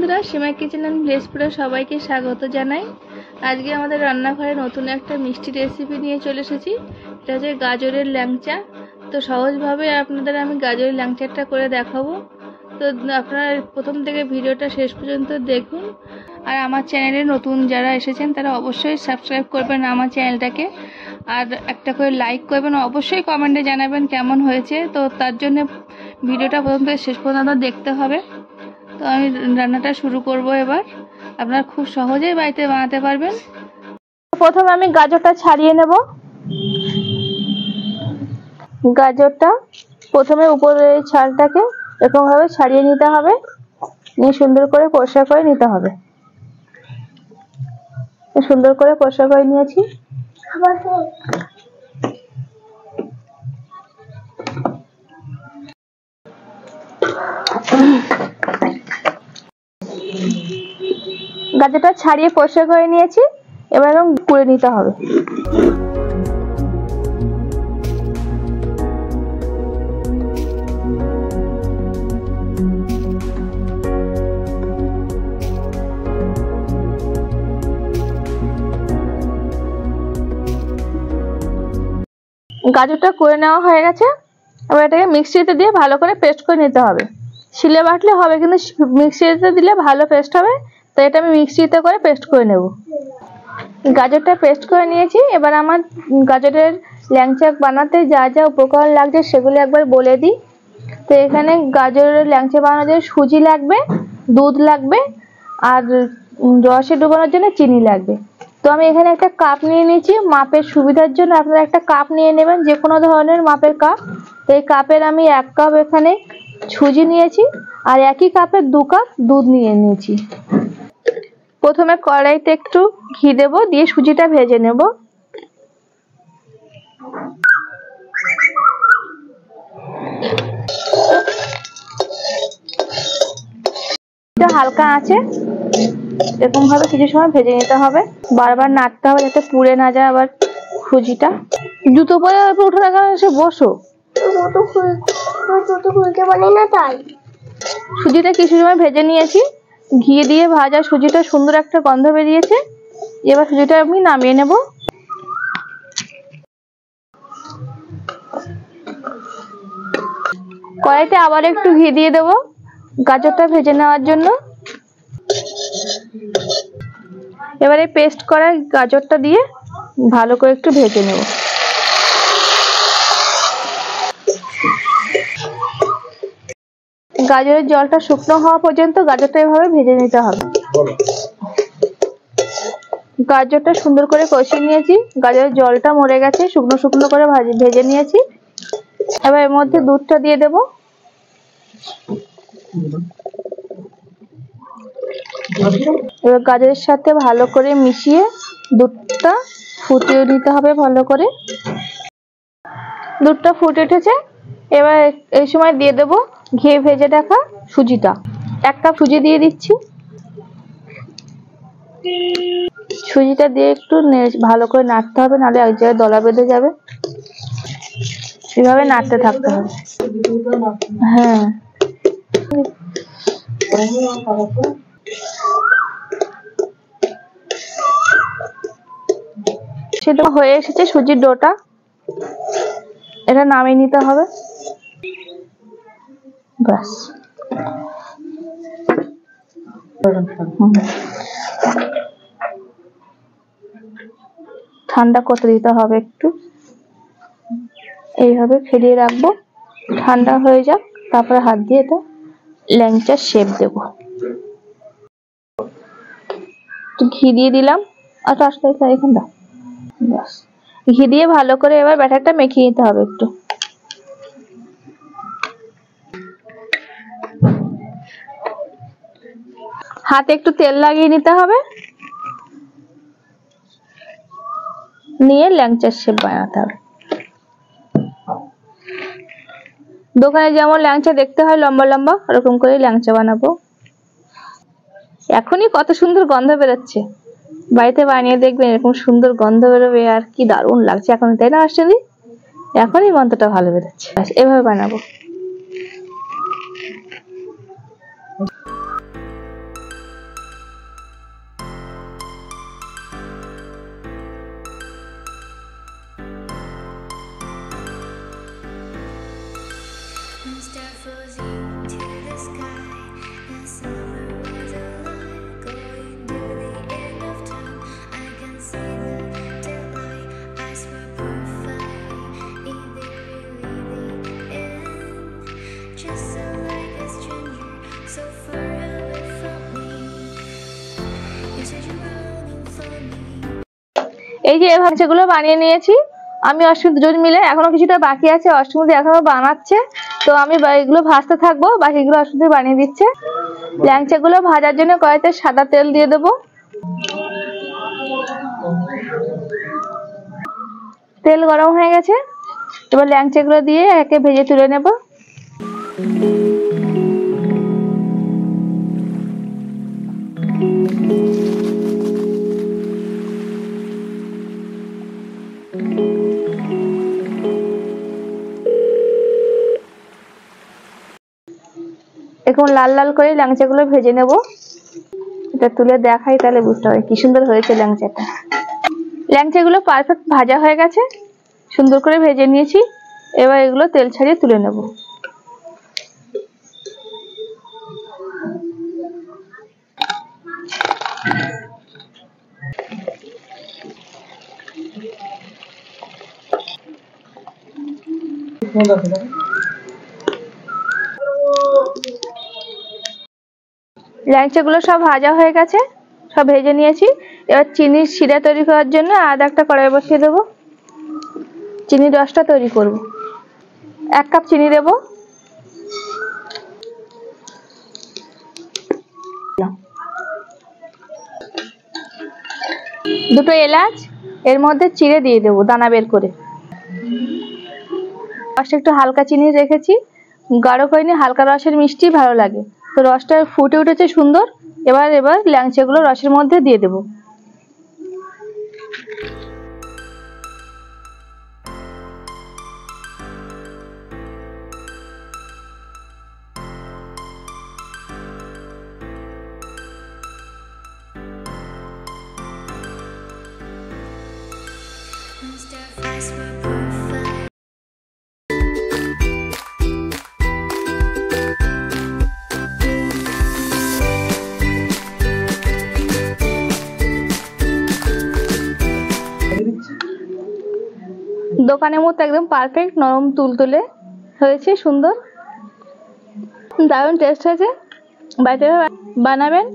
বন্ধুরা, সীমা kitchen and ভিলেজপুরে সবাইকে স্বাগত জানাই। আজকে আমাদের রান্নাঘরে নতুন একটা মিষ্টি রেসিপি নিয়ে চলে এসেছি। এটা হচ্ছে গাজরের ল্যাংচা। তো সহজভাবে আপনাদের আমি গাজরের ল্যাংচাটা করে দেখাবো। তো আপনারা প্রথম থেকে ভিডিওটা শেষ পর্যন্ত দেখুন। আর আমার চ্যানেলে নতুন যারা এসেছেন তারা অবশ্যই সাবস্ক্রাইব করবেন আমার চ্যানেলটাকে, আর একটা করে লাইক করবেন, অবশ্যই কমেন্টে জানাবেন কেমন হয়েছে। তো তার জন্য ভিডিওটা প্রথম থেকে শেষ পর্যন্ত দেখতে হবে। তো আমি রান্নাটা শুরু করব এবার। আপনারা খুব সহজেই বাড়িতে বানাতে পারবেন। প্রথমে আমি গাজরটা ছাড়িয়ে নেব। গাজরটা প্রথমে উপরের ছালটাকে এরকমভাবে ছাড়িয়ে নিতে হবে, নিয়ে সুন্দর করে পরিষ্কার করে নিতে হবে। সুন্দর করে পরিষ্কার করে নিয়েছি। গাজরটা ছাড়িয়ে পরিষ্কার করে নিয়েছি, এবার এরকম কুড়ে নিতে হবে। গাজরটা কুড়ে নেওয়া হয়ে গেছে। এবার এটাকে মিক্সিতে দিয়ে ভালো করে পেস্ট করে নিতে হবে। শিলে বাটলে হবে, কিন্তু মিক্সিতে দিলে ভালো পেস্ট হবে, তাই এটা আমি মিক্সিতে করে পেস্ট করে নেব। গাজরটা পেস্ট করে নিয়েছি। এবার আমার গাজরের ল্যাংচা বানাতে যা যা উপকরণ লাগছে সেগুলো একবার বলে দিই। তো এখানে গাজরের ল্যাংচা বানানোর জন্য সুজি লাগবে, দুধ লাগবে, আর রসে ডুবানোর জন্য চিনি লাগবে। তো আমি এখানে একটা কাপ নিয়ে নিয়েছি। মাপের সুবিধার জন্য আপনারা একটা কাপ নিয়ে নেবেন, যে কোনো ধরনের মাপের কাপ। তো এই কাপের আমি 1 কাপ এখানে সুজি নিয়েছি, আর একই কাপের 2 কাপ দুধ নিয়ে নিয়েছি। প্রথমে কড়াইতে একটু ঘি দেব, দিয়ে সুজিটা ভেজে নেব। হালকা আছে এরকম ভাবে কিছু সময় ভেজে নিতে হবে, বারবার নাড়তে হবে যাতে পুড়ে না যায়। আবার সুজিটা জুতো পরে উঠে দেখা এসে বসো, জুতো খুলতে পারি না তাই। সুজিটা কিছু সময় ভেজে নিয়েছি। ঘি দিয়ে ভাজা সুজিটা সুন্দর একটা গন্ধ বেরিয়েছে। এবার সুজিটা আমি নামিয়ে নেব। কড়াইতে আবার একটু ঘি দিয়ে দেব গাজরটা ভেজে নেওয়ার জন্য। এবারে পেস্ট করা গাজরটা দিয়ে ভালো করে একটু ভেজে নেব। গাজরের জলটা শুকনো হওয়া পর্যন্ত গাজরটা এভাবে ভেজে নিতে হবে। গাজরটা সুন্দর করে কষিয়ে নিয়েছি, গাজরের জলটা মরে গেছে, শুকনো শুকনো করে ভেজে নিয়েছি। এবার এর মধ্যে দুধটা দিয়ে দেব। এবার গাজরের সাথে ভালো করে মিশিয়ে দুধটা ফুটিয়ে নিতে হবে ভালো করে। দুধটা ফুটে উঠেছে। এবার এই সময় দিয়ে দেব ঘি ভেজে রাখা সুজিটা। 1 কাপ সুজি দিয়ে দিচ্ছি। সুজিটা দিয়ে একটু ভালো করে নাড়তে হবে, নাহলে এক জায়গায় দলা বেঁধে যাবে। এভাবে নাড়তে থাকতে হবে। হ্যাঁ, সেটা হয়ে এসেছে সুজির ডোটা। এটা নামিয়ে নিতে হবে। ব্যাস, ঠান্ডা করতে দিতে হবে একটু। এইভাবে ফেলিয়ে রাখবো, ঠান্ডা হয়ে যাক, তারপরে হাত দিয়ে এটা ল্যাংচার শেপ দেব। ঘি দিয়ে দিলাম, আর এখানে দাও। ব্যাস, ঘি দিয়ে ভালো করে এবার ব্যাটারটা মেখে নিতে হবে একটু। হাতে একটু তেল লাগিয়ে নিতে হবে, নিয়ে ল্যাংচার শেপ বানাতে হবে। দোকানে যেমন ল্যাংচা দেখতে হয় লম্বা লম্বা, ওরকম করে ল্যাংচা বানাবো। এখনই কত সুন্দর গন্ধ বেরোচ্ছে। বাড়িতে বানিয়ে দেখবেন, এরকম সুন্দর গন্ধ বেরোবে, আর কি দারুণ লাগছে এখন, তাই না আসলে? এখনই গন্ধটা ভালো বেরোচ্ছে। এভাবে বানাবো। এই যে ল্যাংচাগুলো বানিয়ে নিয়েছি আমি অষ্টমী দুজন মিলে। এখনো কিছুটা বাকি আছে, অষ্টমী এখনো বানাচ্ছে, তো আমি এগুলো ভাজতে থাকবো, বাকিগুলো অষ্টমী বানিয়ে দিচ্ছে। ল্যাংচাগুলো ভাজার জন্য কড়াইতে সাদা তেল দিয়ে দেবো। তেল গরম হয়ে গেছে, এবার ল্যাংচাগুলো দিয়ে একে ভেজে তুলে নেব। এখন লাল লাল করে ল্যাংচাগুলো ভেজে নেব। এটা তুলে দেখাই তাহলে বুঝতে হবে কি সুন্দর হয়েছে ল্যাংচাটা। ল্যাংচাগুলো পারফেক্ট ভাজা হয়ে গেছে, সুন্দর করে ভেজে নিয়েছি। এবার এগুলো তেল ছাড়িয়ে তুলে নেব। ল্যাংচাগুলো সব ভাজা হয়ে গেছে, সব ভেজে নিয়েছি। এবার চিনির শিরা তৈরি করার জন্য আলাদা একটা কড়াই বসিয়ে দেবো। চিনির রসটা তৈরি করব। 1 কাপ চিনি দেব। দুটো এলাচ এর মধ্যে চিড়ে দিয়ে দেবো দানা বের করে। রসটা একটু হালকা চিনি রেখেছি, গাঢ় করিনি, হালকা রসের মিষ্টি ভালো লাগে। তো রসটা ফুটে উঠেছে সুন্দর। এবার ল্যাংচাগুলো রসের মধ্যে দিয়ে দেবো। দোকানের মতো একদম পারফেক্ট নরম তুলতুলে হয়েছে, সুন্দর দারুণ টেস্ট হয়েছে। বাড়িতে বানাবেন।